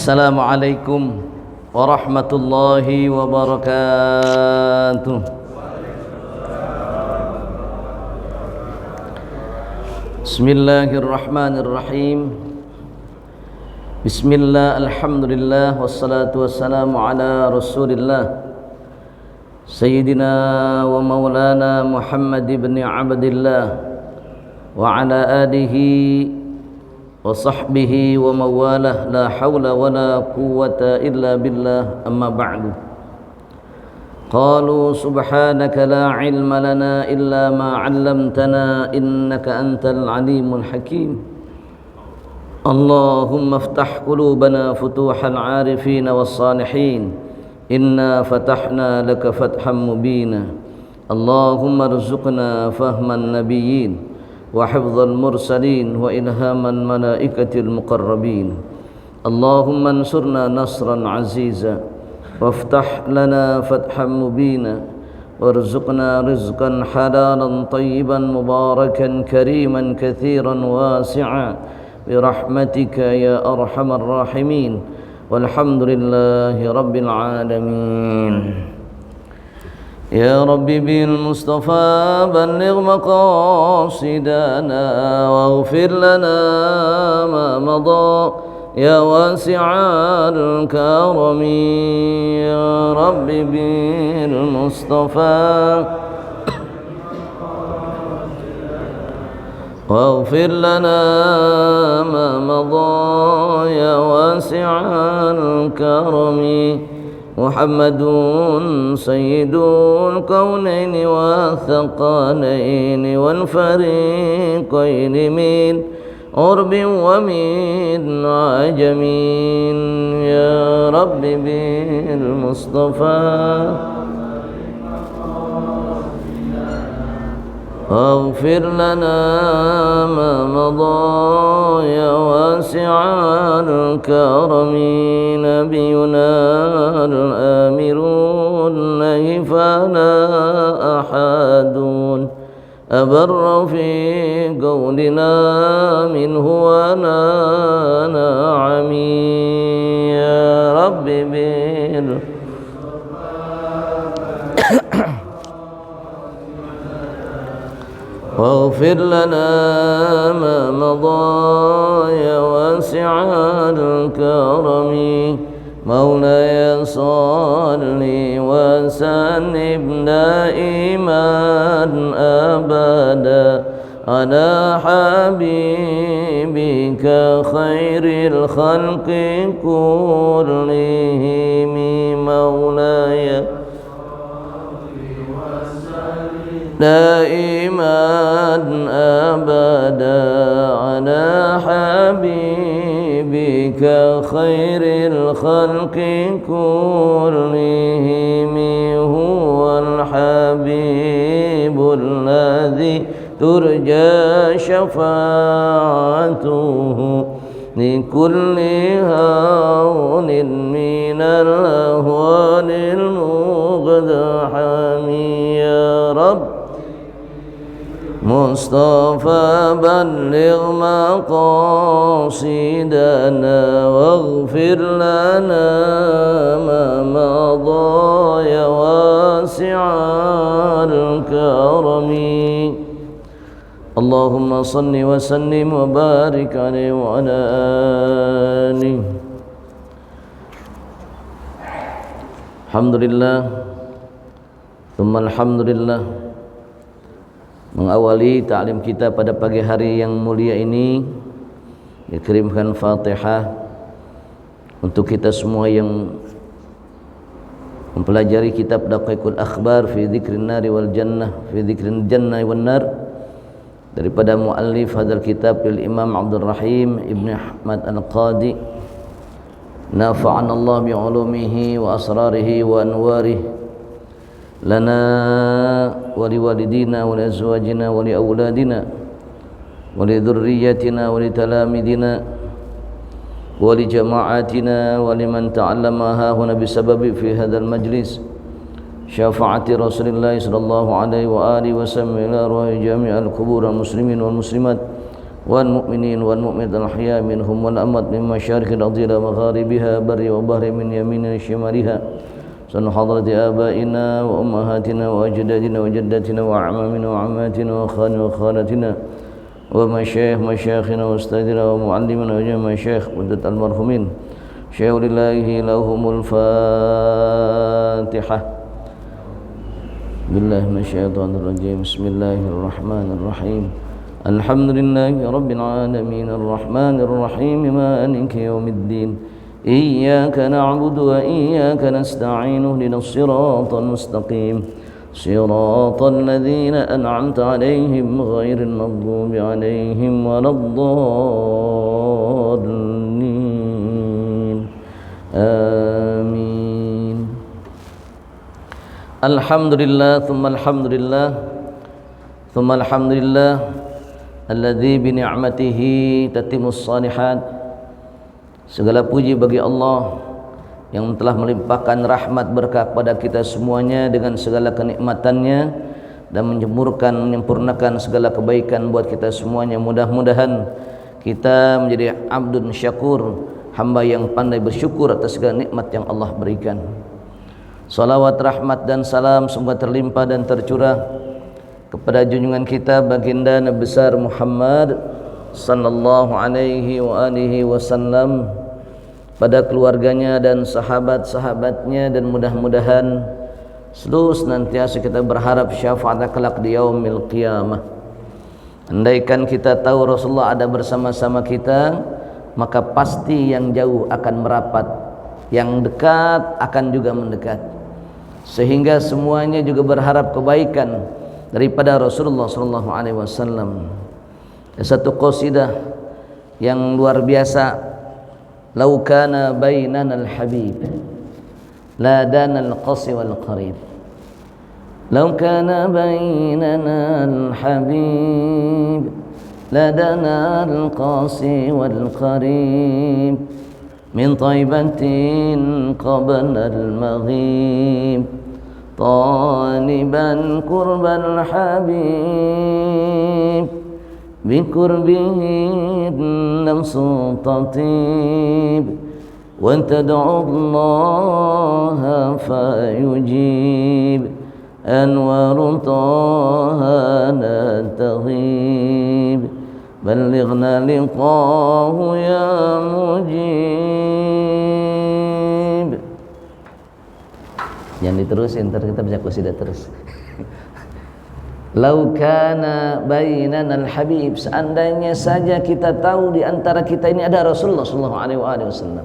Assalamualaikum warahmatullahi wabarakatuh. Bismillahirrahmanirrahim. Bismillah, alhamdulillah, wassalatu wassalamu ala rasulillah Sayyidina wa maulana Muhammad ibn Abdillah wa ala alihi wa sahbihi wa mawalah, la hawla wa la quwwata illa billah, amma ba'du. Qalu subhanaka la ilma lana illa ma 'allamtana innaka antal alimul hakim. Allahumma iftah qulubana futuhal 'arifin was salihin, inna fatahna laka fathan mubina. Allahumma rzuqna fahman nabiyyin wa hifdzal mursalin wa ilhaman malaikatil muqarrabin. Allahumma ansurna nasran aziza waftah lana fathan mubina warzuqna rizqan halalan tayyiban mubarakan kariman kathiran wasi'a birahmatika ya arhamar rahimin. Walhamdulillahi rabbil alamin. Ya Rabbi bil Mustafa balligh maqasidana waghfir lana ma madha ya wasi'al karami. Ya Rabbi bil Mustafa waghfir lana ma madha ya wasi'al karami. Muhammadun sayyidul kaunaini wa thaqalaini wal fariqaini min urbin wa min ajamin. Ya Rabbi bil Mustafa waghfir lana ma madha ya wasi'al karami. Nabiyuna al-amirun fala ahadun abarra fi qawlina minhu wa la na'ami. Ya Rabbi bil waghfir lana ma madha ya wasi'al karami. Maulaya salli wa sallim daiman abada ala habibika khairil khalqi kullihim. Maulaya daiman abada ala habibika khairil khalqi kullihim. Huwal habibul ladzi turja syafa'atuhu likulli hawlin minal ahwalil muqdahami. Ya Rabb Mustafa balligh maqasidana waghfir lana ma madha ya wasi'al karami. Allahumma salli wa sallim wa barik alaihi wa ala alihi. Alhamdulillah thumma alhamdulillah. Mengawali ta'lim kita pada pagi hari yang mulia ini, dikirimkan Fatihah untuk kita semua yang mempelajari kitab Daqiqul Akhbar fi dzikrin nari wal jannah, fi dzikrin jannah wan nar, daripada muallif hadzal kitab Imam Abdul Rahim Ibn Ahmad Al-Qadi, nafa'ana Allah bi ulumihi wa asrarihi wa anwarihi lana wa liwalidina wa liazwajina wa liauladina wa lidhurriyyatina wa litalamidina wa lijama'atina wa liman ta'allama hahuna bisababi fi hadzal majlis. Syafaati Rasulullah sallallahu alaihi wa alihi wasallam ila ruhi jami'al qubur muslimin wal muslimat والمؤمنين والمؤمنات الأحياء منهم والأموات من مشارق الأرض إلى مغاربها بر وبحر من يمين شمالها سن حضرة آبائنا وأمهاتنا وأجدادنا وجداتنا وأعمامنا وعماتنا وأخواننا وخالاتنا مشايخنا وأستاذنا ومعلمنا وجميع مشايخ ودة المرحومين شيخ لله لهم الفاتحة بالله من الشيطان الرجيم بسم الله الرحمن الرحيم الحمد لله رب العالمين الرحمن الرحيم مالك يوم الدين إياك نعبد وإياك نستعين اهدنا الصراط المستقيم صراط الذين أنعمت عليهم غير المغضوب عليهم ولا الضالين آمين الحمد لله ثم الحمد لله ثم الحمد لله الذي بنعمته تتم الصالحات. Segala puji bagi Allah yang telah melimpahkan rahmat berkah kepada kita semuanya dengan segala kenikmatannya dan menyempurnakan segala kebaikan buat kita semuanya. Mudah-mudahan kita menjadi abdun syakur, hamba yang pandai bersyukur atas segala nikmat yang Allah berikan. Salawat, rahmat dan salam semoga terlimpah dan tercurah kepada junjungan kita baginda Nabi besar Muhammad sallallahu alaihi wa alihi wasallam, pada keluarganya dan sahabat-sahabatnya, dan mudah-mudahan seluruh senantiasa kita berharap syafaat kelak di yaumil qiyamah. Andaikan kita tahu Rasulullah ada bersama-sama kita, maka pasti yang jauh akan merapat, yang dekat akan juga mendekat, sehingga semuanya juga berharap kebaikan daripada Rasulullah sallallahu alaihi wasallam. Satu qasidah yang luar biasa, lau kana bainana al-habib la dana al-qasi wal-qarib. Lau kana bainana al-habib la dana al-qasi wal-qarib min taibatin qabla al-maghib طالبا قرب الحبيب بقربه النفس تطيب وتدعو الله فيجيب أنوار طه لا تغيب بلغنا لقاه يا مجيب. Jangan diterusin, ntar kita bisa qasidah terus. Lau kana bainana al-habib, seandainya saja kita tahu di antara kita ini ada Rasulullah sallallahu alaihi wasallam.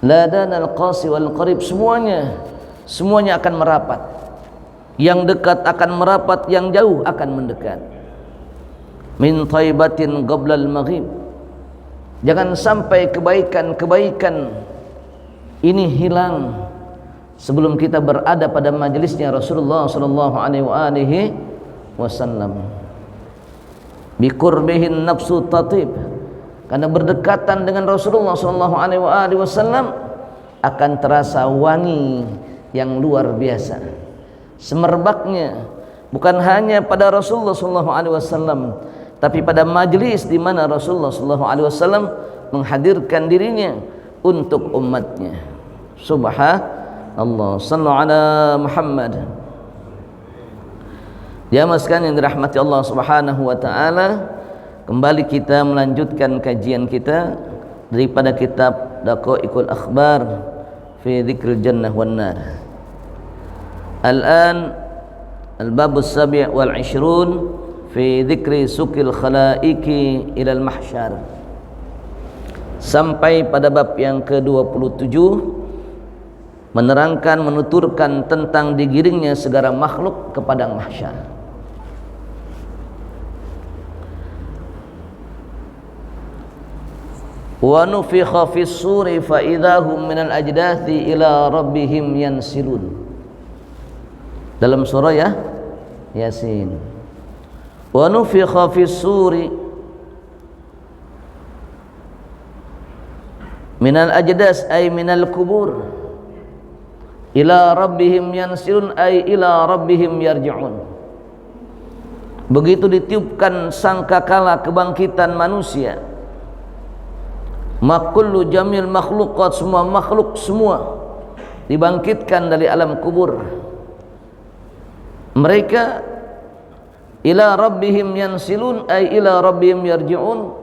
La dana al-qasi wal qarib, semuanya akan merapat. Yang dekat akan merapat, yang jauh akan mendekat. Min thaibatin qabla al-maghib. Jangan sampai kebaikan-kebaikan ini hilang sebelum kita berada pada majelisnya Rasulullah sallallahu alaihi wasallam. Bi qurbihin nafsu tatib, karena berdekatan dengan Rasulullah sallallahu alaihi wasallam akan terasa wangi yang luar biasa. Semerbaknya bukan hanya pada Rasulullah sallallahu alaihi wasallam, tapi pada majelis di mana Rasulullah sallallahu alaihi wasallam menghadirkan dirinya untuk umatnya. Subhanallah, sallu ala Muhammad. Jamaah sekalian yang dirahmati Allah Subhanahu wa taala, kembali kita melanjutkan kajian kita daripada kitab Daqaiqul Akhbar fi Dzikril Jannah wan Nar. Al-an al-bab as-sabi' wal 'ishrun fi dzikri suqil khalaiqi ila al-mahsyar. Sampai pada bab yang ke-27, menerangkan, menuturkan tentang digiringnya segala makhluk ke padang mahsyar. Wa nufikha fis suri fa idahum minal ajdathi ila rabbihim yansilun. Dalam surah ya Yasin. Wa nufikha fis suri minal ajdas ay minal kubur ila rabbihim yansilun ay ila rabbihim yarji'un. begitu ditiupkan sangkakala kebangkitan manusia, makullu jamil makhluqat, semua makhluk semua dibangkitkan dari alam kubur. Mereka ila rabbihim yansilun, ay ila rabbihim yarji'un,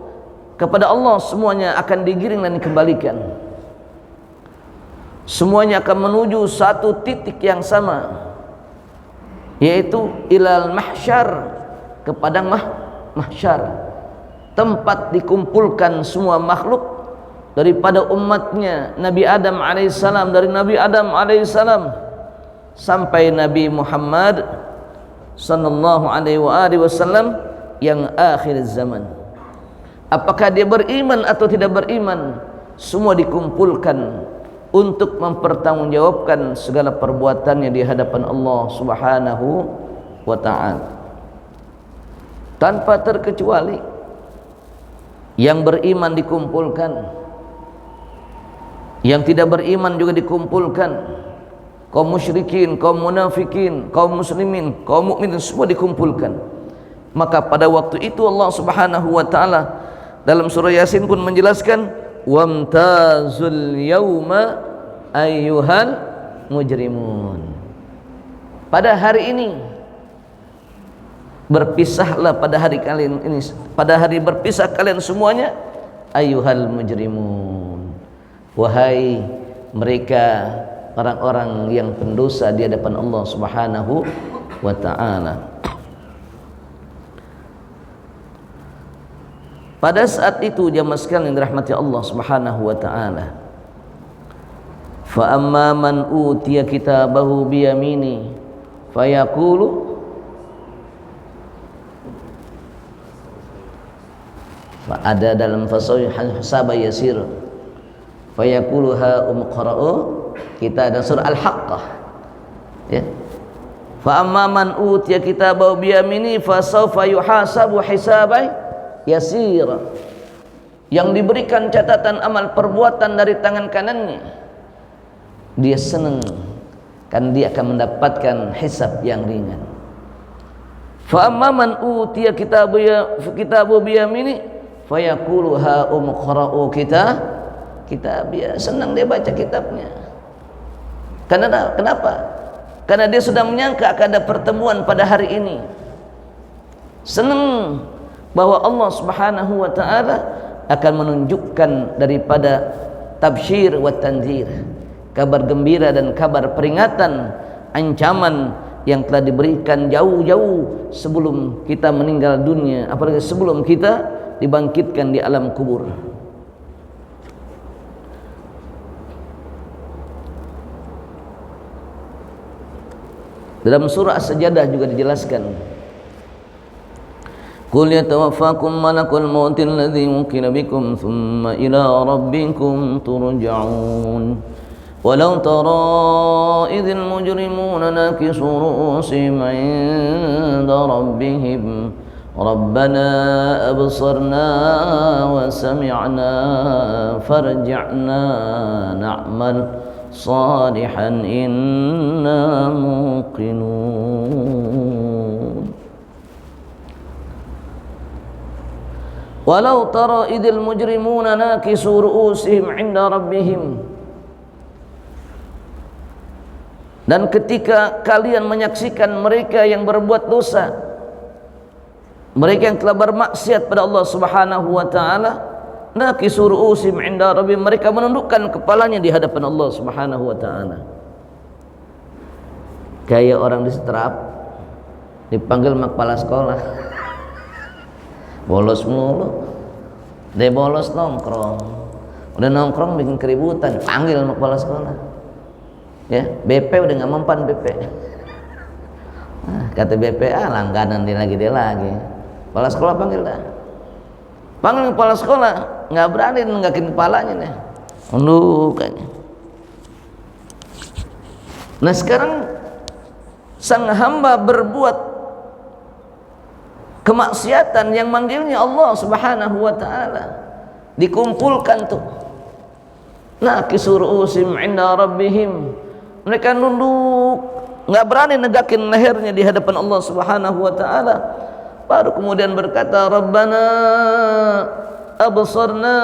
kepada Allah semuanya akan digiring dan dikembalikan. Semuanya akan menuju satu titik yang sama, yaitu ilal mahsyar, ke padang mahsyar, tempat dikumpulkan semua makhluk daripada umatnya Nabi Adam alaihissalam, dari Nabi Adam alaihissalam sampai Nabi Muhammad sallallahu alaihi wasallam yang akhir zaman. Apakah dia beriman atau tidak beriman, semua dikumpulkan untuk mempertanggungjawabkan segala perbuatannya di hadapan Allah Subhanahu wa ta'ala, tanpa terkecuali. Yang beriman dikumpulkan, yang tidak beriman juga dikumpulkan, kaum musyrikin, kaum munafikin, kaum muslimin, kaum mukminin, semua dikumpulkan. Maka pada waktu itu Allah Subhanahu wa ta'ala dalam surah Yasin pun menjelaskan, wamtazul yauma ayyuhal mujrimun. Pada hari ini berpisahlah, pada hari kalian ini, pada hari berpisah kalian semuanya, ayyuhal mujrimun, wahai mereka orang-orang yang pendosa di hadapan Allah Subhanahu wa ta'ala. Pada saat itu jamaah sekalian dirahmati Allah Subhanahu wa ta'ala, fa amma man utiya kitabahu biyamini fayaqulu, ada dalam fasawih hasaba yasir, fayaqulu ha umqra'u, kita ada surah Al-Haqqah ya. Fa amma man utiya kitabahu biyamini fasawfa yuhasabu hisaban yasir, yang diberikan catatan amal perbuatan dari tangan kanannya, dia senang kan dia akan mendapatkan hisab yang ringan. Fa amma man utiya kitabu biyamini fayaqulu ha umqra'u kitabiyah, senang dia baca kitabnya. Kenapa? Karena dia sudah menyangka akan ada pertemuan pada hari ini, senang bahwa Allah Subhanahu wa ta'ala akan menunjukkan daripada tabsyir wa tanzir, kabar gembira dan kabar peringatan, ancaman yang telah diberikan jauh-jauh sebelum kita meninggal dunia, apalagi sebelum kita dibangkitkan di alam kubur. Dalam surah As-Sajdah juga dijelaskan, qul yatawaffakum malakul mautil ladzi wukila bikum thumma ila rabbikum turja'un walau tara idzil mujrimuna nakisu ru'usihim 'inda rabbihim rabbana absarna wa sami'na farji'na na'mal salihan inna muqinun. Walau tara idil mujrimuna nakisu ru'usihim 'inda rabbihim, dan ketika kalian menyaksikan mereka yang berbuat dosa, mereka yang telah bermaksiat pada Allah Subhanahu wa ta'ala, nakisu ru'usihim 'inda rabbihim, mereka menundukkan kepalanya di hadapan Allah Subhanahu wa ta'ala. Kayak orang disetrap dipanggil sama kepala sekolah, bolos mulu, dia bolos nongkrong, udah nongkrong bikin keributan, panggil sama kepala sekolah ya. BP udah nggak mempan BP, nah, kata BP, langganan dia lagi, kepala sekolah panggil kepala sekolah, nggak berani nenggakin kepalanya nih, kayaknya. Nah sekarang sang hamba berbuat kemaksiatan yang manggilnya Allah Subhanahu wa ta'ala, dikumpulkan tuh nakisu ru'usihim 'inda rabbihim, mereka nunduk, nggak berani negakin lehernya di hadapan Allah Subhanahu wa ta'ala. baru kemudian berkata, Rabbana absarna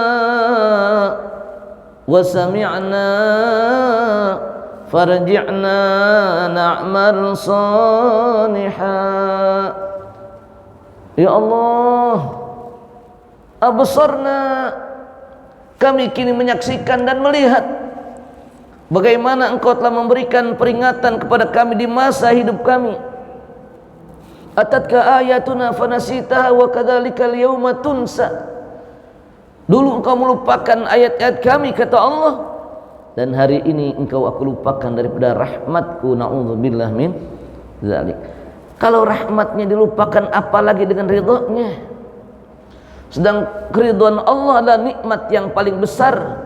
wa sami'na farji'na na'mal salihah. Ya Allah, absarna, kami kini menyaksikan dan melihat bagaimana Engkau telah memberikan peringatan kepada kami di masa hidup kami. Atatka ayatuna fanasitaha wa kadzalikal yauma tunsa. Dulu Engkau melupakan ayat-ayat kami, kata Allah, dan hari ini Engkau aku lupakan daripada rahmatku. Na'udzubillah min dzalik. Kalau rahmatnya dilupakan, apalagi dengan ridhonya. Sedang keridhaan Allah adalah nikmat yang paling besar.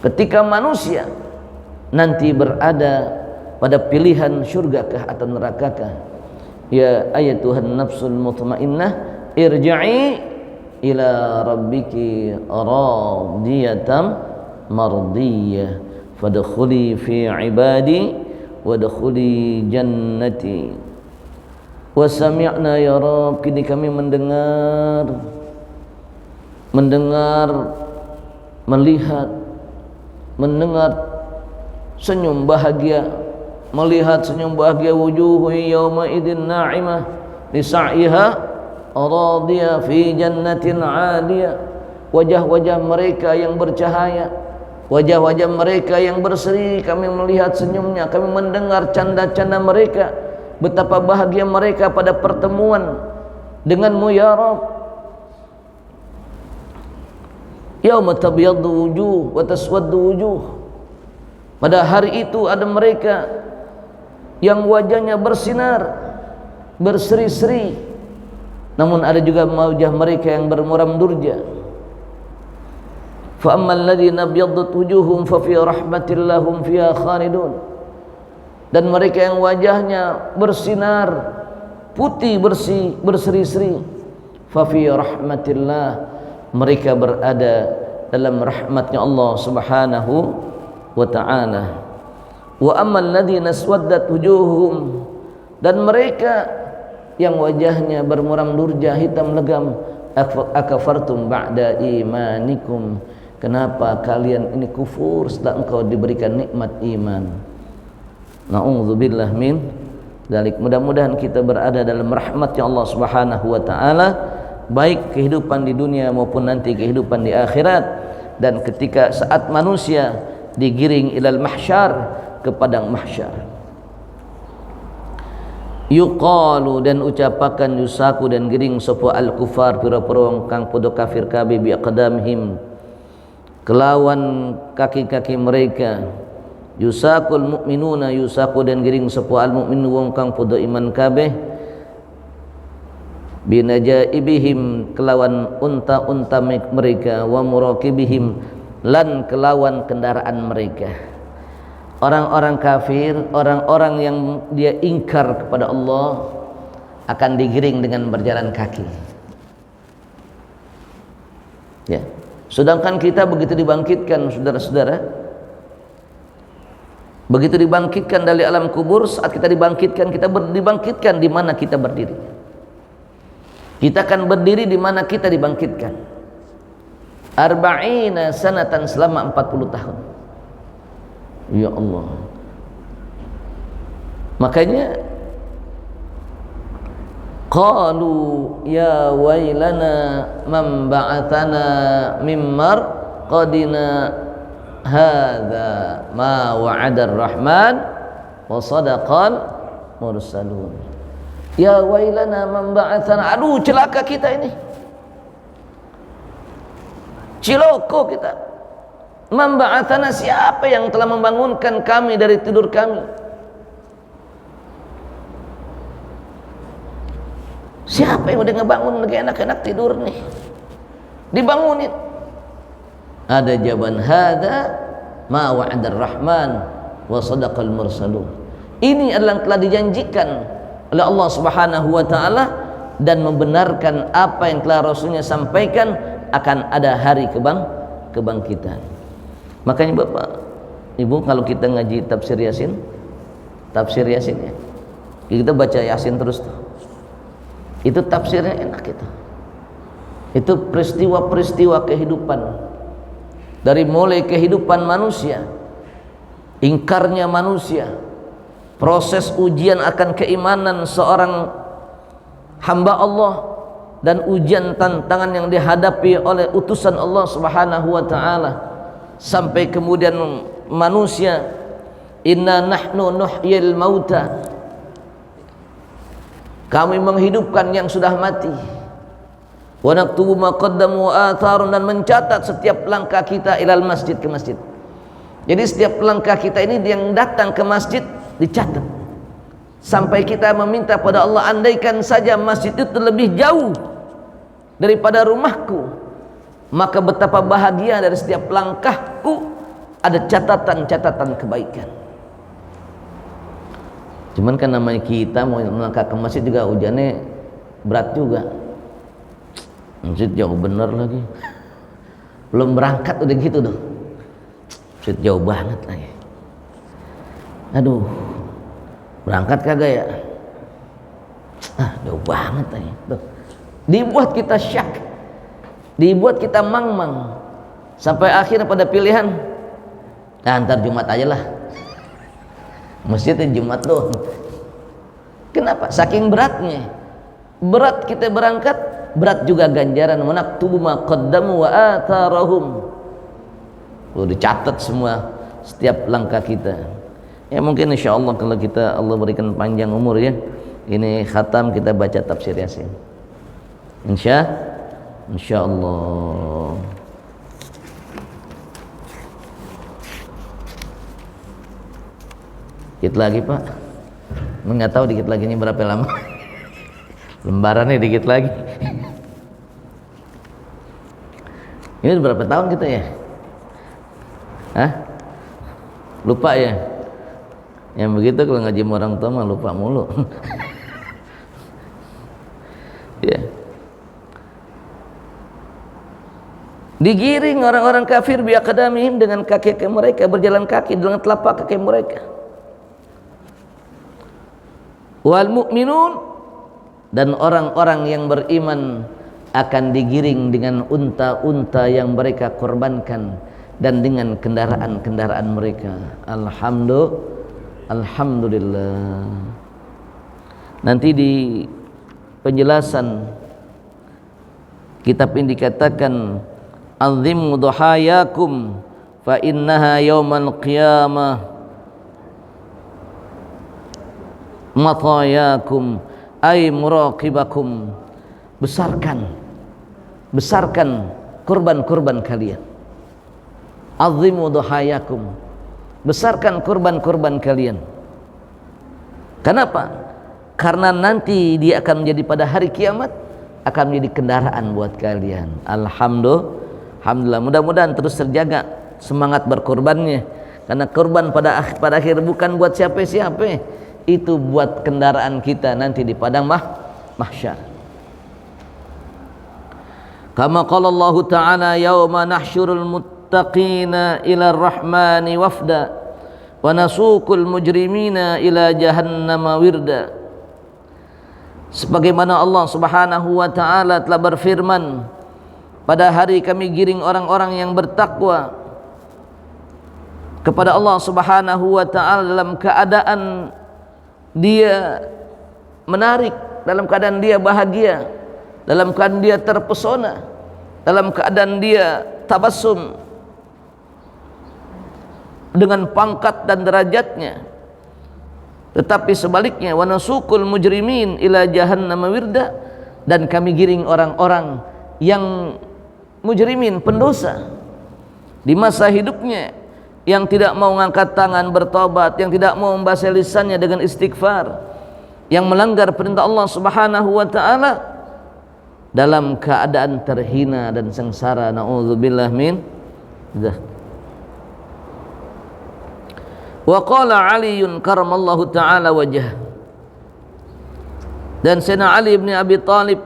Ketika manusia nanti berada pada pilihan syurgakah atau nerakakah, ya ayatuhan nafsul mutmainnah irji'i ila rabbiki radiyatan mardiyah fadkhuli fi ibadi wadkhuli jannati. Wa sami'na ya Rabb, kini kami mendengar, melihat, mendengar senyum bahagia, melihat senyum bahagia, wujuhu yawma idzin na'imah li sa'iha radiyah fi jannatin 'aliyah. Wajah-wajah mereka yang bercahaya, wajah-wajah mereka yang berseri, kami melihat senyumnya, kami mendengar canda-canda mereka, betapa bahagia mereka pada pertemuan denganmu ya Rabb. Yauma tabyaddu wujuh wa taswaddu wujuh. Pada hari itu ada mereka yang wajahnya bersinar, berseri-seri, namun ada juga wajah mereka yang bermuram durja. Fa ammal ladzina abyaddat wujuhum fa fi rahmatillah hum fiha khalidun. Dan mereka yang wajahnya bersinar, putih bersih, berseri-seri, fa fi rahmatillah, mereka berada dalam rahmatnya Allah Subhanahu wa ta'ala. Wa ammal ladzina aswaddat wujuhum, dan mereka yang wajahnya bermuram durja, hitam legam, akafartum ba'da imanikum, kenapa kalian ini kufur setelah engkau diberikan nikmat iman. Na'udzubillah min dzalik. Mudah-mudahan kita berada dalam rahmatnya Allah Subhanahu wa ta'ala, baik kehidupan di dunia maupun nanti kehidupan di akhirat. Dan ketika saat manusia digiring ilal mahsyar, ke padang mahsyar, yuqalu, dan ucapakan, yusaku dan giring sapa al kufar, pira-pira wong kang padha kafir kabeh, bi aqdamihim, kelawan kaki-kaki mereka. Yusakul mu'minuna, yusaku dan giring sapa al mu'min wong kang padha iman kabeh, binajaibihim, kelawan unta-unta mereka, wa murakibihim, lan kelawan kendaraan mereka. Orang-orang kafir, orang-orang yang dia ingkar kepada Allah, akan digiring dengan berjalan kaki. Ya. Sedangkan kita begitu dibangkitkan, saudara-saudara, begitu dibangkitkan dari alam kubur, saat kita dibangkitkan, kita dibangkitkan di mana kita berdiri. Kita akan berdiri di mana kita dibangkitkan. Arba'ina sanatan, selama 40 tahun. Ya Allah. Makanya qalu ya wailana man ba'athana min marqadina hadza ma wa'ada ar-rahman wa sadaqal mursalun. Ya wailana man ba'athana, aduh celaka kita ini, ciloko kita. Man ba'athana, siapa yang telah membangunkan kami dari tidur kami? Siapa yang udah ngebangun lagi enak-enak tidur nih, dibangunin? Ada jawaban, hada ma wa'ada ar-rahman wa sadaqal mursalun. Ini adalah yang telah dijanjikan oleh Allah Subhanahu wa ta'ala, dan membenarkan apa yang telah Rasulnya sampaikan, akan ada hari kebangkitan. Makanya Bapak, Ibu, kalau kita ngaji tafsir Yasin ya, kita baca Yasin terus tuh. Itu tafsirnya enak itu. Itu peristiwa-peristiwa kehidupan, dari mulai kehidupan manusia, ingkarnya manusia, proses ujian akan keimanan seorang hamba Allah, dan ujian tantangan yang dihadapi oleh utusan Allah Subhanahu wa taala, sampai kemudian manusia, inna nahnu nuhyil mauta, kami menghidupkan yang sudah mati, wa naktubu ma qaddamu wa atharun, dan mencatat setiap langkah kita ilal masjid, ke masjid. Jadi setiap langkah kita ini yang datang ke masjid dicatat, sampai kita meminta pada Allah, andaikan saja masjid itu lebih jauh daripada rumahku, maka betapa bahagia dari setiap langkahku ada catatan-catatan kebaikan. Cuman kan namanya kita mau melangkah ke masjid juga ujiannya berat juga. Masjid jauh bener lagi, belum berangkat udah gitu tuh, masjid jauh banget lagi. Aduh, berangkat kagak ya? Jauh banget lagi. Tuh. Dibuat kita syak, dibuat kita mangmang, sampai akhirnya pada pilihan, ntar Jumat aja lah, masjidnya Jumat loh. Kenapa? Saking beratnya. Berat kita berangkat, berat juga ganjaran. Wanaktubu ma qaddamu wa atharahum. Dicatat semua setiap langkah kita. Ya mungkin insyaallah kalau kita Allah berikan panjang umur ya, ini khatam kita baca tafsir Yasin. Insyaallah. Dikit lagi Pak, nggak tahu dikit lagi ini berapa lama. Lembarannya dikit lagi. Ini berapa tahun kita ya? Lupa ya? Yang begitu kalau ngaji orang tua mah lupa mulu. Ya. Digiring orang-orang kafir biaqdamihim, dengan kaki mereka, berjalan kaki dengan telapak kaki mereka. Wal mu'minun, dan orang-orang yang beriman akan digiring dengan unta-unta yang mereka korbankan dan dengan kendaraan-kendaraan mereka. Alhamdulillah. Nanti di penjelasan kitab ini dikatakan, azimu duhayakum fa innaha yaumal qiyamah matayakum ay muraqibakum. Besarkan kurban-kurban kalian. Azimu duhayakum, besarkan kurban-kurban kalian. Kenapa? Karena nanti dia akan menjadi, pada hari kiamat akan menjadi kendaraan buat kalian. Alhamdulillah, mudah-mudahan terus terjaga semangat berkorbannya, karena korban pada akhir bukan buat siapa-siapa, itu buat kendaraan kita nanti di padang mahsyar. Kama qala Allah Ta'ala, yauma nahsyurul muttaqina ila ar-rahmani wafda wa nasuqul mujrimina ila jahannama wirda. Sebagaimana Allah Subhanahu wa taala telah berfirman, pada hari kami giring orang-orang yang bertakwa kepada Allah Subhanahu wa taala dalam keadaan dia menarik, dalam keadaan dia bahagia, dalam keadaan dia terpesona, dalam keadaan dia tabassum dengan pangkat dan derajatnya. Tetapi sebaliknya, wa nasuqul mujrimin ila jahannam wirda, dan kami giring orang-orang yang mujrimin, pendosa di masa hidupnya, yang tidak mau mengangkat tangan bertobat, yang tidak mau membasahi lisannya dengan istighfar, yang melanggar perintah Allah Subhanahu wa taala, dalam keadaan terhina dan sengsara. Na'udzubillah min dzalik. Wa qala Aliun karamallahu ta'ala wajhah, dan Sayyidina Ali bin Abi Thalib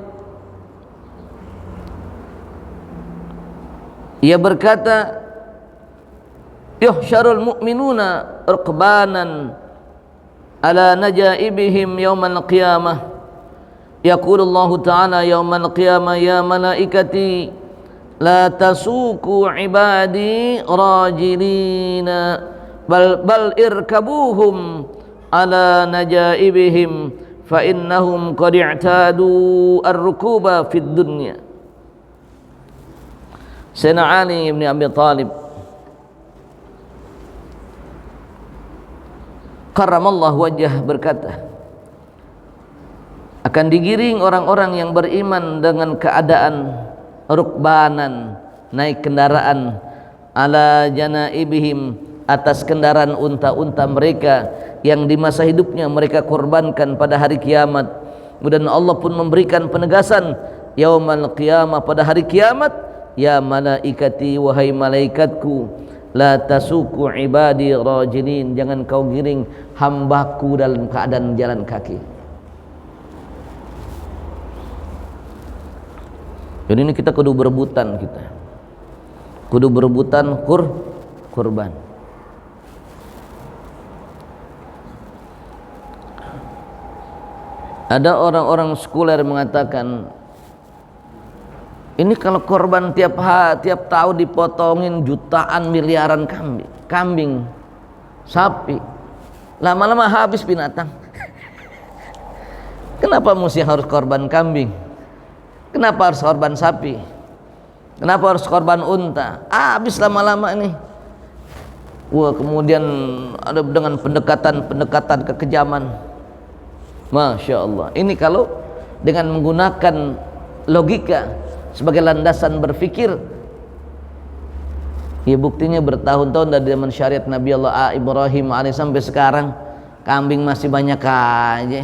ia berkata, yuhsyarul mu'minuna rukbanan ala najaibihim yaumal qiyamah Yaqulullahu ta'ala yaumal qiyamah ya malaikati la tasuku ibadi rajilina bal irkabuhum ala najaibihim fa innahum qad i'tadu ar-rukuba fid dunya. Sayyidina Ali bin Abi Thalib karramallahu wajhah berkata, akan digiring orang-orang yang beriman dengan keadaan rukbanan, naik kendaraan, ala janaibihim, atas kendaraan unta-unta mereka yang di masa hidupnya mereka korbankan pada hari kiamat. Kemudian Allah pun memberikan penegasan yaumal qiyamah, pada hari kiamat, ya malaikati, wahai malaikatku, la tasuku ibadi rajilin, jangan kau giring hambaku dalam keadaan jalan kaki. Jadi ini kita kudu berebutan, kudu berebutan kurban. Ada orang-orang sekuler mengatakan, ini kalau korban tiap tahun dipotongin jutaan miliaran kambing, sapi, lama-lama habis binatang. Kenapa mesti harus korban kambing? Kenapa harus korban sapi? Kenapa harus korban unta? Habis lama-lama ini. Wah, kemudian ada dengan pendekatan kekejaman. Masya Allah. Ini kalau dengan menggunakan logika sebagai landasan berfikir, ya buktinya bertahun-tahun dari zaman syariat Nabi Allah Ibrahim AS sampai sekarang kambing masih banyak aja.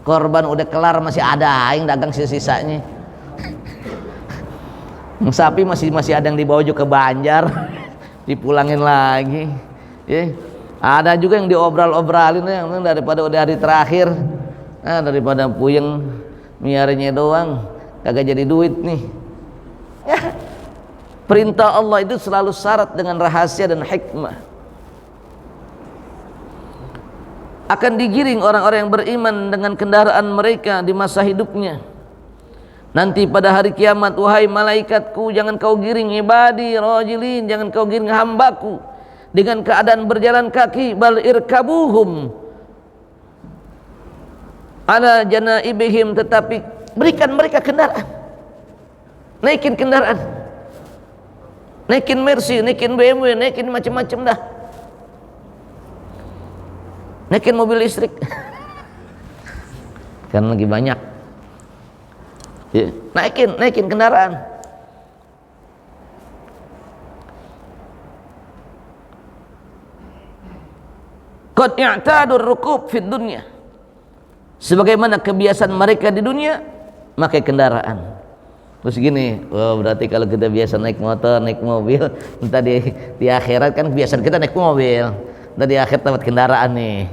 Korban udah kelar masih ada yang dagang sisa-sisanya. Sapi masih ada yang dibawa juga ke Banjar, dipulangin lagi. Ya. Ada juga yang diobral-obralin yang daripada udah hari terakhir, daripada puyeng miarnya doang, kagak jadi duit nih. Ya. Perintah Allah itu selalu syarat dengan rahasia dan hikmah. Akan digiring orang-orang yang beriman dengan kendaraan mereka di masa hidupnya. Nanti pada hari kiamat, wahai malaikatku, jangan kau giring ibadi rajilin, jangan kau giring hambaku dengan keadaan berjalan kaki, bal irkabuhum ala janaibihim, tetapi berikan mereka kendaraan, naikin kendaraan, naikin Mercy, naikin BMW, naikin macam-macam dah, naikin mobil listrik. Kan lagi banyak. Ya, naikin kendaraan. Qad i'tadur rukub fid dunya, sebagaimana kebiasaan mereka di dunia pakai kendaraan. Terus gini, berarti kalau kita biasa naik motor, naik mobil, entah di akhirat kan kebiasaan kita naik mobil, entah di akhirat dapat kendaraan nih.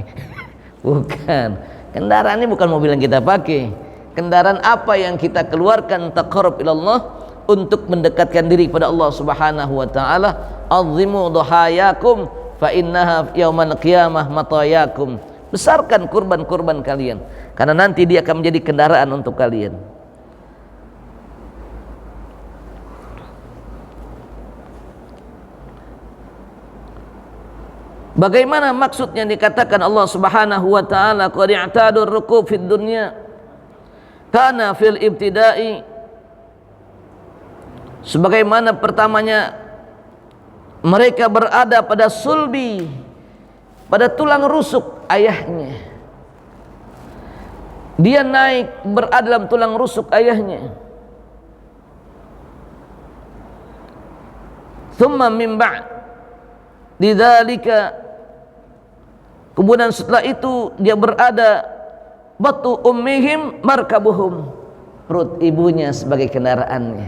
Bukan, kendaraan ini bukan mobil yang kita pakai. Kendaraan apa yang kita keluarkan taqarrub ilallah, untuk mendekatkan diri kepada Allah Subhanahu wa taala. Azimu dhahayakum fa innaha yaumal qiyamah matayakum. Besarkan kurban-kurban kalian, karena nanti dia akan menjadi kendaraan untuk kalian. Bagaimana maksudnya dikatakan Allah Subhanahu wa taala qad i'tadur rukub fid dunya? Kana fil ibtida'i, sebagaimana pertamanya mereka berada pada sulbi, pada tulang rusuk ayahnya. Dia naik berada dalam tulang rusuk ayahnya. Thumma min ba'd lidzalika, kemudian setelah itu dia berada batu ummihim markabuhum, perut ibunya sebagai kendaraannya.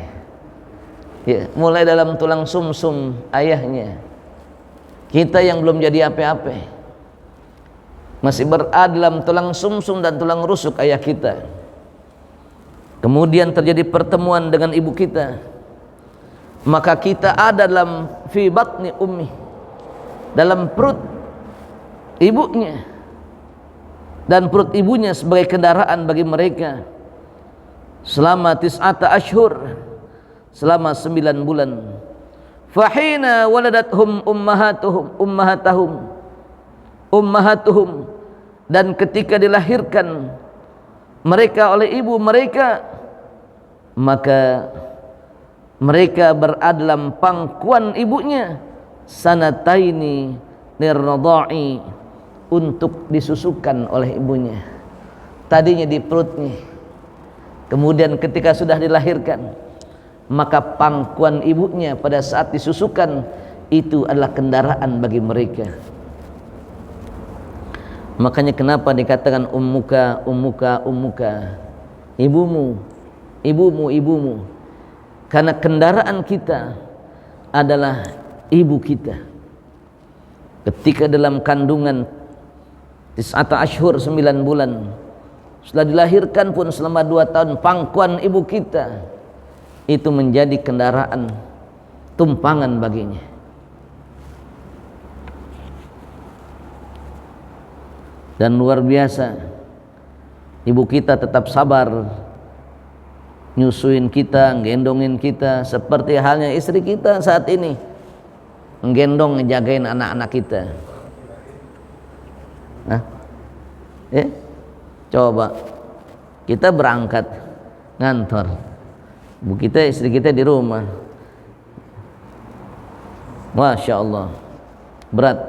Ya, mulai dalam tulang sumsum ayahnya. Kita yang belum jadi apa-apa masih berada dalam tulang sumsum dan tulang rusuk ayah kita. Kemudian terjadi pertemuan dengan ibu kita, maka kita ada dalam fi batni ummi, dalam perut ibunya, dan perut ibunya sebagai kendaraan bagi mereka. selama tis'ata ashhur, selama 9 bulan. Fahina waladathum ummahatuhum, dan ketika dilahirkan mereka oleh ibu mereka, maka mereka berada dalam pangkuan ibunya sanataini nirradha'i, untuk disusukan oleh ibunya. Tadinya di perutnya, kemudian ketika sudah dilahirkan, maka pangkuan ibunya pada saat disusukan itu adalah kendaraan bagi mereka. Makanya kenapa dikatakan ummuka, ibumu, karena kendaraan kita adalah ibu kita. Ketika dalam kandungan tis'ata ashhur, 9 bulan, setelah dilahirkan pun selama 2 tahun, pangkuan ibu kita itu menjadi kendaraan tumpangan baginya. Dan luar biasa, ibu kita tetap sabar nyusuin kita, nggendongin kita, seperti halnya istri kita saat ini nggendong, ngejagain anak-anak kita. Coba kita berangkat ngantor, bu kita, istri kita di rumah, Masya Allah, berat.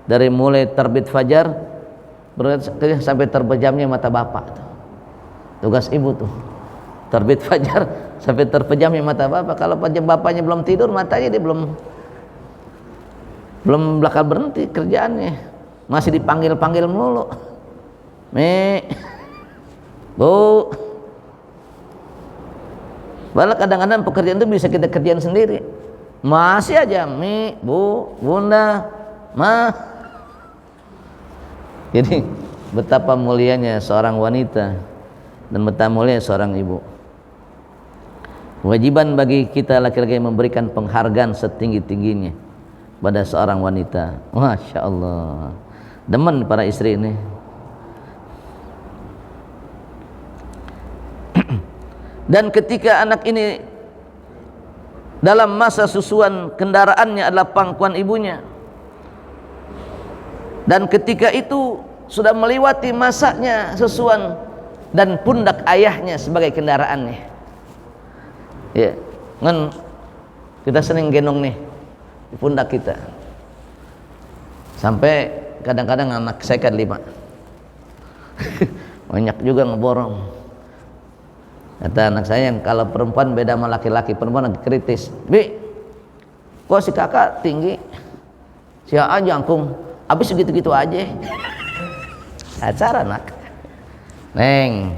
Dari mulai terbit fajar berat sampai terpejamnya mata bapak. Tugas ibu tuh, terbit fajar sampai terpejamnya mata bapak. Kalau bapaknya belum tidur, matanya dia belum bakal berhenti kerjaannya, masih dipanggil-panggil mulu. Bu, padahal kadang-kadang pekerjaan itu bisa kita kerjain sendiri, masih aja bu, bunda, ma. Jadi betapa mulianya seorang wanita dan betapa mulianya seorang ibu. Kewajiban bagi kita laki-laki memberikan penghargaan setinggi-tingginya pada seorang wanita. Masya Allah, demen para istri ini. Dan ketika anak ini dalam masa susuan, kendaraannya adalah pangkuan ibunya, dan ketika itu sudah melewati masanya susuan dan pundak ayahnya sebagai kendaraannya. Ya, kan kita sering gendong nih di pundak kita, sampai kadang-kadang anak saya kan 5 banyak juga ngeborong. Kata anak saya, yang kalau perempuan beda sama laki-laki, perempuan lagi kritis, Bi, kok si kakak tinggi, si A jangkung, habis segitu-gitu aja. Acara anak, Neng,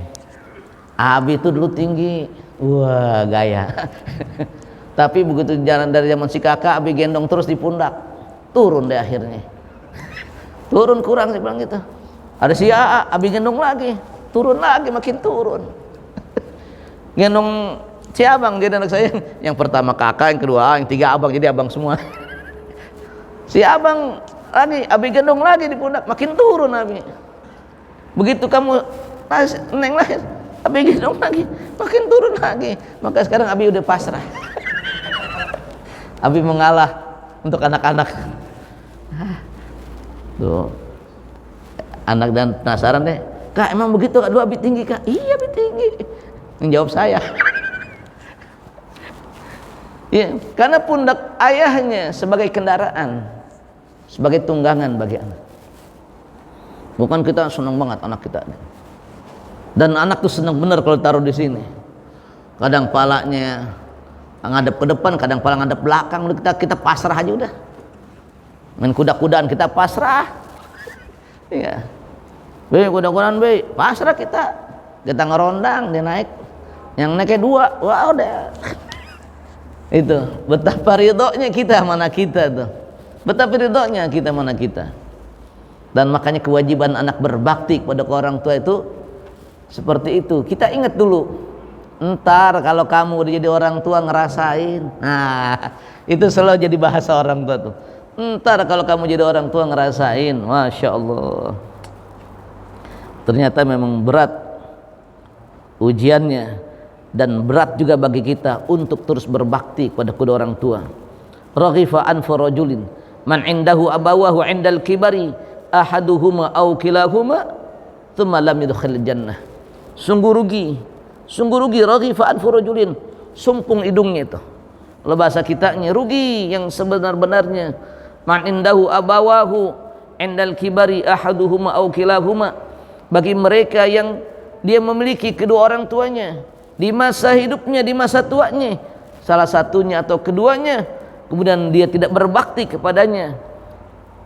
Abi itu dulu tinggi, wah gaya. Tapi begitu jalan dari zaman si kakak, Abi gendong terus di pundak, turun deh akhirnya. Turun kurang, saya bilang gitu. Ada si A, Abi gendong lagi, turun lagi, makin turun. Gendong si abang, jadi anak saya yang pertama kakak, yang kedua, yang 3 abang, jadi abang semua. Si abang lagi, Abi gendong lagi di pundak, makin turun Abi. Begitu kamu Neng lahir, Abi gendong lagi, makin turun lagi. Maka sekarang Abi udah pasrah. Abi mengalah untuk anak-anak. Tuh, anak dan penasaran deh, Kak emang begitu Kak, dulu Abi tinggi Kak? Iya Abi tinggi. Yang jawab saya. Ya, karena pundak ayahnya sebagai kendaraan, sebagai tunggangan bagi anak. Bukan kita senang banget anak kita, dan anak tuh senang bener kalau taruh di sini. Kadang palanya ngadep ke depan, kadang pala ngadep belakang. Udah kita pasrah aja udah. Main kuda-kudaan kita pasrah. Iya. Be, kuda-kudaan be, pasrah kita. Kita ngerondang, dia naik. Yang naiknya 2, wah udah. Itu betapa ridhonya kita mana kita tuh. Betapa ridhonya kita mana kita. Dan makanya kewajiban anak berbakti kepada orang tua itu seperti itu. Kita ingat dulu, ntar kalau kamu udah jadi orang tua ngerasain. Nah, itu selalu jadi bahasa orang tua tuh. Ntar kalau kamu jadi orang tua ngerasain. Masya Allah. Ternyata memang berat ujiannya. dan berat juga bagi kita untuk terus berbakti kepada kedua orang tua. Raghifa anfu rajulin man indahu abawahu indal kibari ahaduhuma aw kilahuma thumma lam yadkhul jannah. Sungguh rugi raghifa anfu rajulin, sumpung hidungnya itu. Kalau bahasa kitanya rugi yang sebenar-benarnya. Man indahu abawahu indal kibari ahaduhuma aw kilahuma, bagi mereka yang dia memiliki kedua orang tuanya di masa hidupnya, di masa tuanya, salah satunya atau keduanya, kemudian dia tidak berbakti kepadanya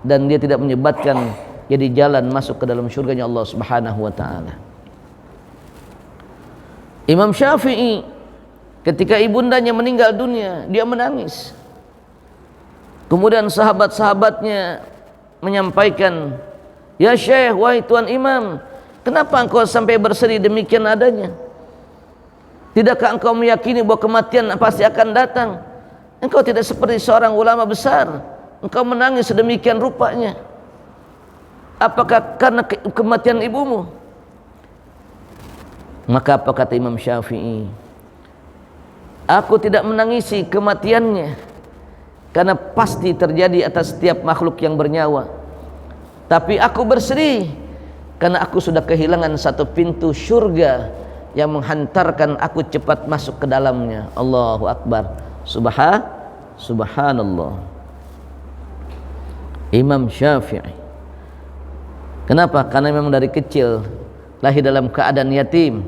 dan dia tidak menyebabkan jadi jalan masuk ke dalam surganya Allah Subhanahu wa taala. Imam Syafi'i ketika ibundanya meninggal dunia, dia menangis. Kemudian sahabat-sahabatnya menyampaikan, "Ya Syekh, wahai Tuan Imam, kenapa engkau sampai bersedih demikian adanya? Tidakkah engkau meyakini bahwa kematian pasti akan datang? Engkau tidak seperti seorang ulama besar, engkau menangis sedemikian rupanya. Apakah karena kematian ibumu?" Maka apa kata Imam Syafi'i? "Aku tidak menangisi kematiannya, karena pasti terjadi atas setiap makhluk yang bernyawa. Tapi aku bersedih karena aku sudah kehilangan satu pintu syurga yang menghantarkan aku cepat masuk ke dalamnya." Allahu Akbar. Subhanallah. Imam Syafi'i. Kenapa? Karena memang dari kecil lahir dalam keadaan yatim,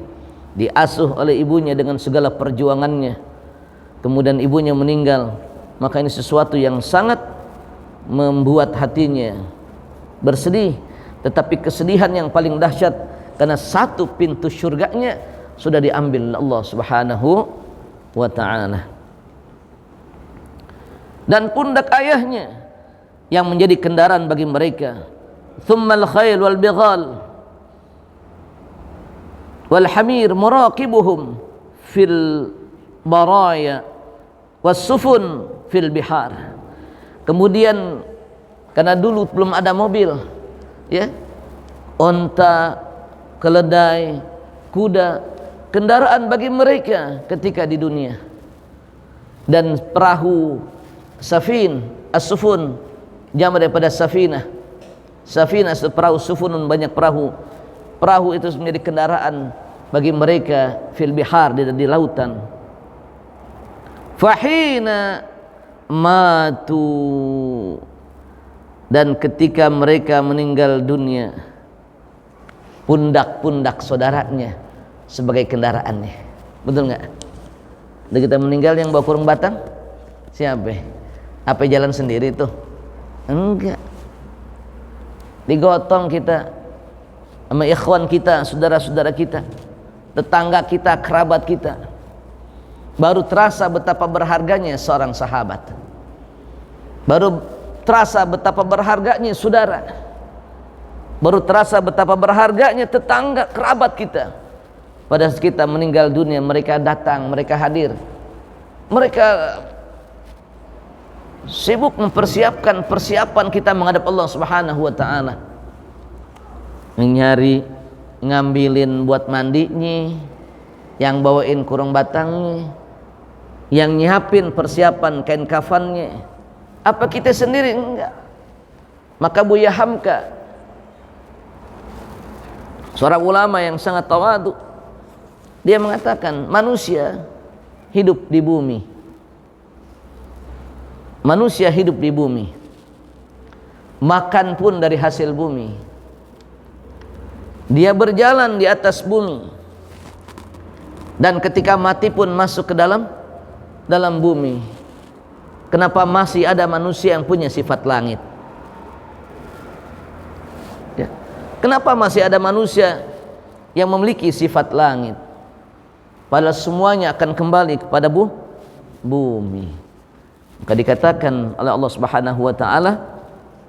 diasuh oleh ibunya dengan segala perjuangannya. Kemudian ibunya meninggal, maka ini sesuatu yang sangat membuat hatinya bersedih. Tetapi kesedihan yang paling dahsyat karena satu pintu syurganya sudah diambil Allah Subhanahu wa ta'ala. Dan pundak ayahnya yang menjadi kendaraan bagi mereka. Thummal khayl wal bighal wal hamir muraqibuhum fil baraya was sufun fil bihar. Kemudian karena dulu belum ada mobil, ya, onta, keledai, kuda, kendaraan bagi mereka ketika di dunia. Dan perahu, safin, as-sufun, jama daripada safinah. Safinah itu perahu, sufunun banyak perahu. Perahu itu menjadi kendaraan bagi mereka fil bihar, di lautan. Fahina matu, dan ketika mereka meninggal dunia, pundak-pundak saudaranya sebagai kendaraannya. Betul nggak? Dan kita meninggal yang bawa kurung batang siapa? Apa jalan sendiri tuh? Enggak. Digotong kita sama ikhwan kita, saudara-saudara kita, tetangga kita, kerabat kita. Baru terasa betapa berharganya seorang sahabat. Baru terasa betapa berharganya saudara. Baru terasa betapa berharganya tetangga, kerabat kita. Pada saat kita meninggal dunia, mereka datang, mereka hadir. Mereka sibuk mempersiapkan persiapan kita menghadap Allah Subhanahu wa ta'ala. Nyari, ngambilin buat mandinya, yang bawain kurung batangnya, yang nyiapin persiapan kain kafannya. Apa kita sendiri? Enggak. Maka Buya Hamka, seorang ulama yang sangat tawadu, dia mengatakan manusia hidup di bumi. Manusia hidup di bumi, makan pun dari hasil bumi. Dia berjalan di atas bumi, dan ketika mati pun masuk ke dalam bumi. Kenapa masih ada manusia yang punya sifat langit? Ya. Kenapa masih ada manusia yang memiliki sifat langit? Padahal semuanya akan kembali kepada bumi. Maka dikatakan oleh Allah Subhanahu wa ta'ala,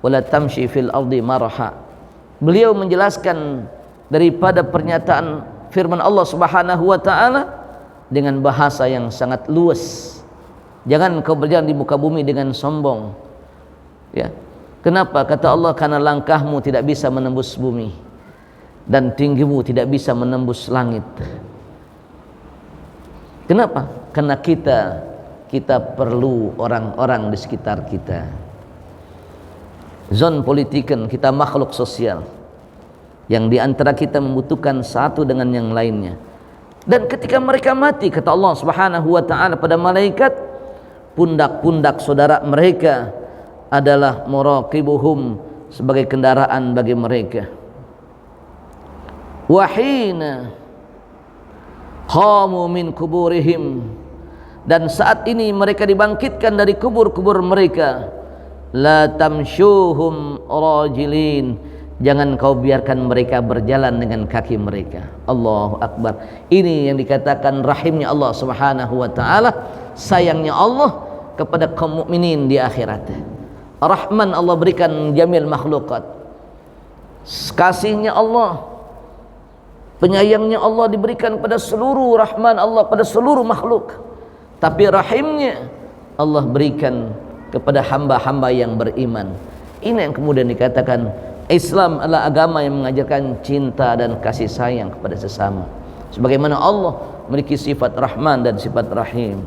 wala tamshi fil ardi maraha. Beliau menjelaskan daripada pernyataan firman Allah Subhanahu wa ta'ala dengan bahasa yang sangat luas. Jangan kau berjalan di muka bumi dengan sombong. Ya. Kenapa? Kata Allah, karena langkahmu tidak bisa menembus bumi dan tinggimu tidak bisa menembus langit. Kenapa? Karena kita perlu orang-orang di sekitar kita. Zon politiken, kita makhluk sosial yang diantara kita membutuhkan satu dengan yang lainnya. Dan ketika mereka mati, kata Allah Subhanahu wa ta'ala pada malaikat, pundak-pundak saudara mereka adalah muraqibuhum, sebagai kendaraan bagi mereka. Wahina qamu min kuburihim, dan saat ini mereka dibangkitkan dari kubur-kubur mereka. La tamshuhum rajilin, jangan kau biarkan mereka berjalan dengan kaki mereka. Allahu Akbar. Ini yang dikatakan rahimnya Allah Subhanahu wa ta'ala, sayangnya Allah kepada kaum mukminin di akhirat. Rahman Allah berikan jamil makhlukat, kasihnya Allah, penyayangnya Allah diberikan pada seluruh, rahman Allah pada seluruh makhluk. Tapi rahimnya Allah berikan kepada hamba-hamba yang beriman. Ini yang kemudian dikatakan Islam adalah agama yang mengajarkan cinta dan kasih sayang kepada sesama, sebagaimana Allah memiliki sifat Rahman dan sifat Rahim.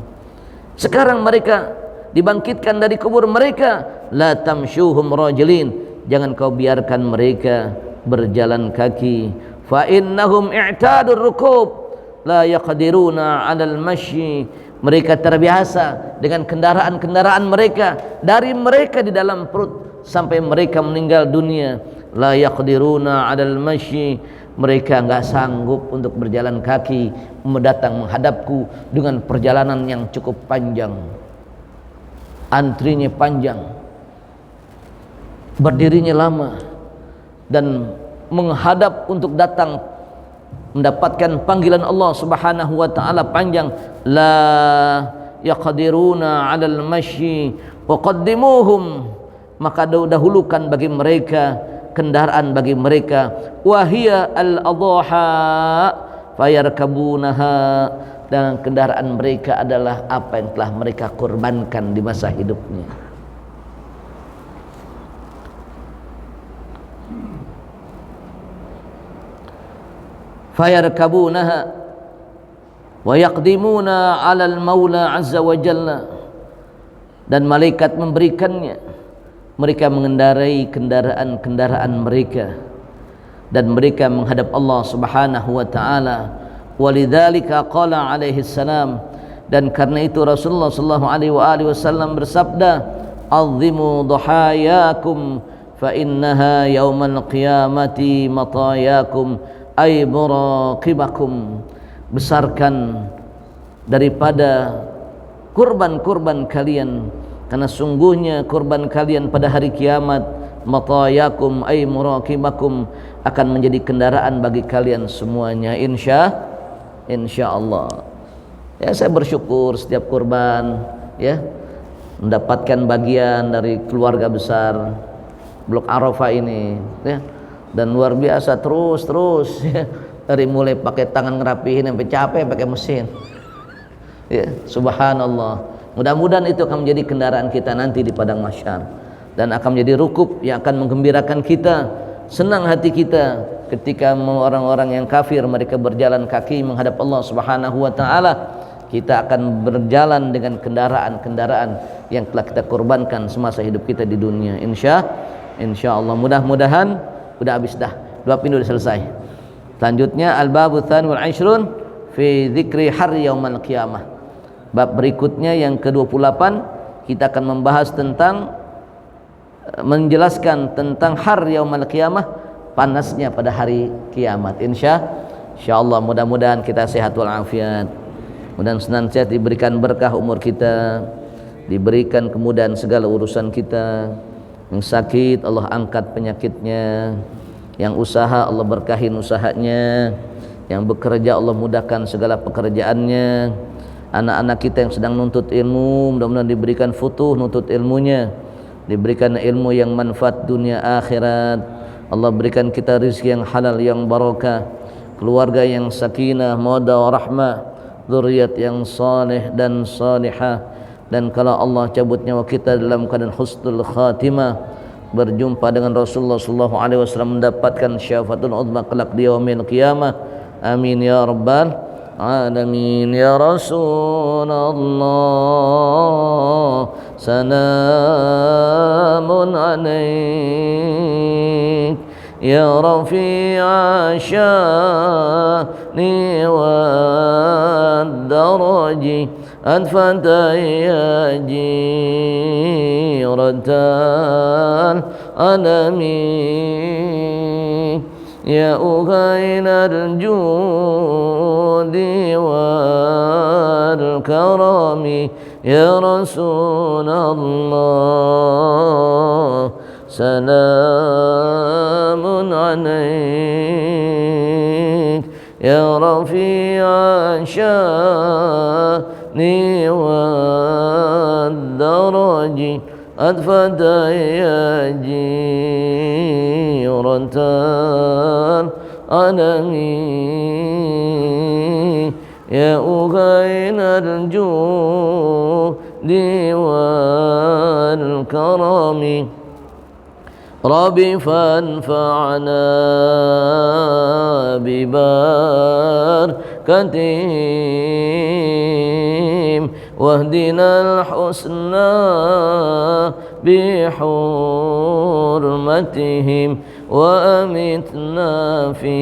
Sekarang mereka dibangkitkan dari kubur mereka. La tamshuhum rajilin, jangan kau biarkan mereka berjalan kaki. Fa innahum i'tadur rukub la yaqdiruna 'alal masyi, mereka terbiasa dengan kendaraan-kendaraan mereka, dari mereka di dalam perut sampai mereka meninggal dunia. La yaqdiruna 'alal masyi, mereka enggak sanggup untuk berjalan kaki mendatang menghadapku dengan perjalanan yang cukup panjang, antrinya panjang, berdirinya lama, dan menghadap untuk datang mendapatkan panggilan Allah Subhanahu wa ta'ala panjang. La yaqdiruna 'alal masyi wa qaddimuhum, maka dahulukan bagi mereka kendaraan bagi mereka. Wahia al-adha fayarkabunaha, dan kendaraan mereka adalah apa yang telah mereka korbankan di masa hidupnya. Fayarkabunaha wa yaqdimuna 'alal maula azza wa jalla, dan malaikat memberikannya. Mereka mengendarai kendaraan-kendaraan mereka dan mereka menghadap Allah Subhanahu wa ta'ala. Walidzalika qala alaihi salam, dan karena itu Rasulullah sallallahu alaihi wasallam bersabda, azimu dhahayakum fa innaha yaumal qiyamati matayakum ay muraqibakum, besarkan daripada kurban-kurban kalian, karena sungguhnya kurban kalian pada hari kiamat, matayakum ay muraqibakum, akan menjadi kendaraan bagi kalian semuanya, insyaallah. Ya, saya bersyukur setiap kurban ya mendapatkan bagian dari keluarga besar Blok Arafah ini ya. Dan luar biasa terus ya. Dari mulai pakai tangan ngerapihin sampai capek pakai mesin ya, subhanallah. Mudah-mudahan itu akan menjadi kendaraan kita nanti di padang mahsyar, dan akan menjadi rukub yang akan menggembirakan kita, senang hati kita ketika orang-orang yang kafir mereka berjalan kaki menghadap Allah Subhanahu wa ta'ala. Kita akan berjalan dengan kendaraan-kendaraan yang telah kita korbankan semasa hidup kita di dunia, insyaallah. Mudah-mudahan udah habis dah, 2 pintu udah selesai. Selanjutnya al-babu tsani wal 'ishrun fi dzikri har yaumal qiyamah. Bab berikutnya yang ke-28 kita akan membahas tentang menjelaskan tentang har yaumal qiyamah, panasnya pada hari kiamat. Insyaallah, mudah-mudahan kita sehat wal afiat, mudah-mudahan senantiasa diberikan berkah umur kita, diberikan kemudahan segala urusan kita. Yang sakit Allah angkat penyakitnya, yang usaha Allah berkahin usahanya, yang bekerja Allah mudahkan segala pekerjaannya. Anak-anak kita yang sedang nuntut ilmu, mudah-mudahan diberikan futuh nuntut ilmunya, diberikan ilmu yang manfaat dunia akhirat. Allah berikan kita rezeki yang halal yang barakah, keluarga yang sakinah, mawaddah warahmah, zuriat yang saleh dan salihah. Dan kalau Allah cabut nyawa kita dalam keadaan husnul khatimah, berjumpa dengan Rasulullah sallallahu alaihi wasallam, mendapatkan syafaatul uzma kelak di yaumil qiyamah. Amin ya rabbal العالمين يا رسول الله سلام عليك يا رفيع الشان والدرج أدفنت يا جيرة الألم يا أهين الجود والكرم يا رسول الله سلام عليك يا رفيع الشان والدرج أدفت يا جيرة الألم يا أهين الجود والكرم ربي فانفعنا ببركتهم واهدنا الحسنى بحرمتهم وأمتنا في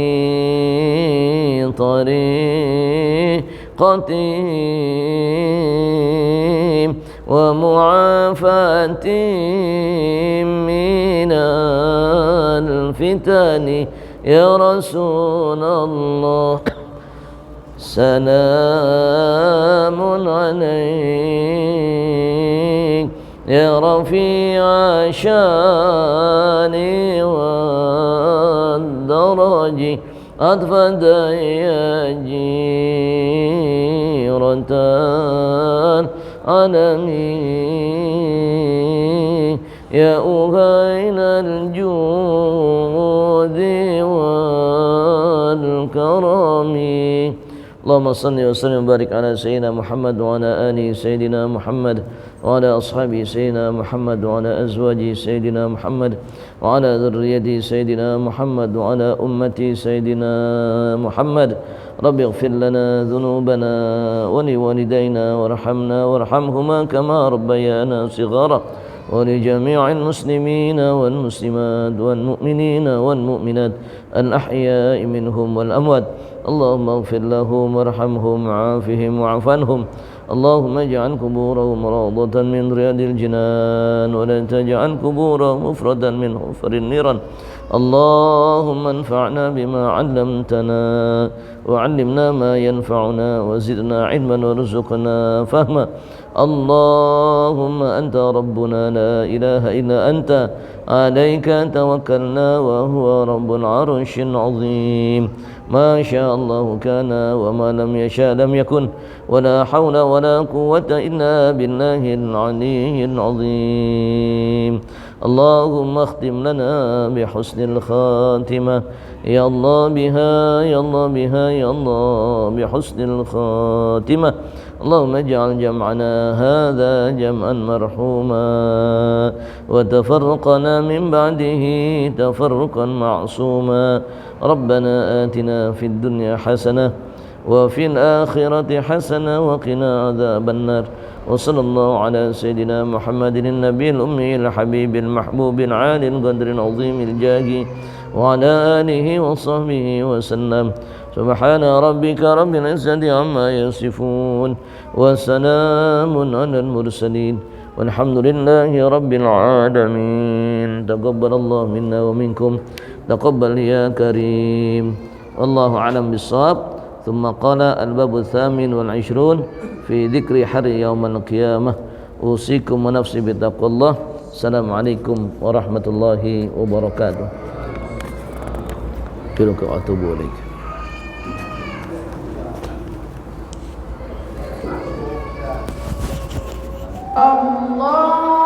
طريقتهم ومعافاتهم من الفتن يا رسول الله سلام عليك يا رفيع الشان والدرج أدفت يا جيرة الألم يا أهين الجود والكرم اللهم صل وسلم وبارك على سيدنا محمد وعلى آله سيدنا محمد وعلى أصحابه سيدنا محمد وعلى أزواجه سيدنا محمد وعلى ذريته سيدنا محمد وعلى أمته سيدنا محمد رب اغفر لنا ذنوبنا ولوالدينا وارحمنا وارحمهما كما ربيانا صغارا ولجميع المسلمين والمسلمات والمؤمنين والمؤمنات الأحياء منهم والأموات اللهم اغفر لهم وارحمهم وعافهم واعف عنهم اللهم اجعل قبورهم روضة من رياض الجنان ولا تجعل قبورهم مفردا من حفر النيران اللهم انفعنا بما علمتنا وعلمنا ما ينفعنا وزدنا علما وارزقنا فهما اللهم أنت ربنا لا إله إلا أنت عليك توكلنا وهو رب العرش العظيم ما شاء الله كان وما لم يشاء لم يكن ولا حول ولا قوة إلا بالله العلي العظيم اللهم اختم لنا بحسن الخاتمة يا الله بها يا الله بها يا الله بحسن الخاتمة اللهم اجعل جمعنا هذا جمعا مرحوما وتفرقنا من بعده تفرقا معصوما ربنا آتنا في الدنيا حسنة وفي الآخرة حسنة وقنا عذاب النار وصلى الله على سيدنا محمد النبي الأمي الحبيب المحبوب العالي القدر العظيم الجاه وعلى آله وصحبه وسلم سبحان ربك رب العزة عما يصفون وسلام على المرسلين والحمد لله رب العالمين تقبل الله منا ومنكم تقبل يا كريم والله أعلم بالصواب ثم قال الباب 28 في ذكر حر يوم القيامة أوصيكم ونفسي بتقوى الله السلام عليكم ورحمة الله وبركاته كلك وأتوب إليك Allah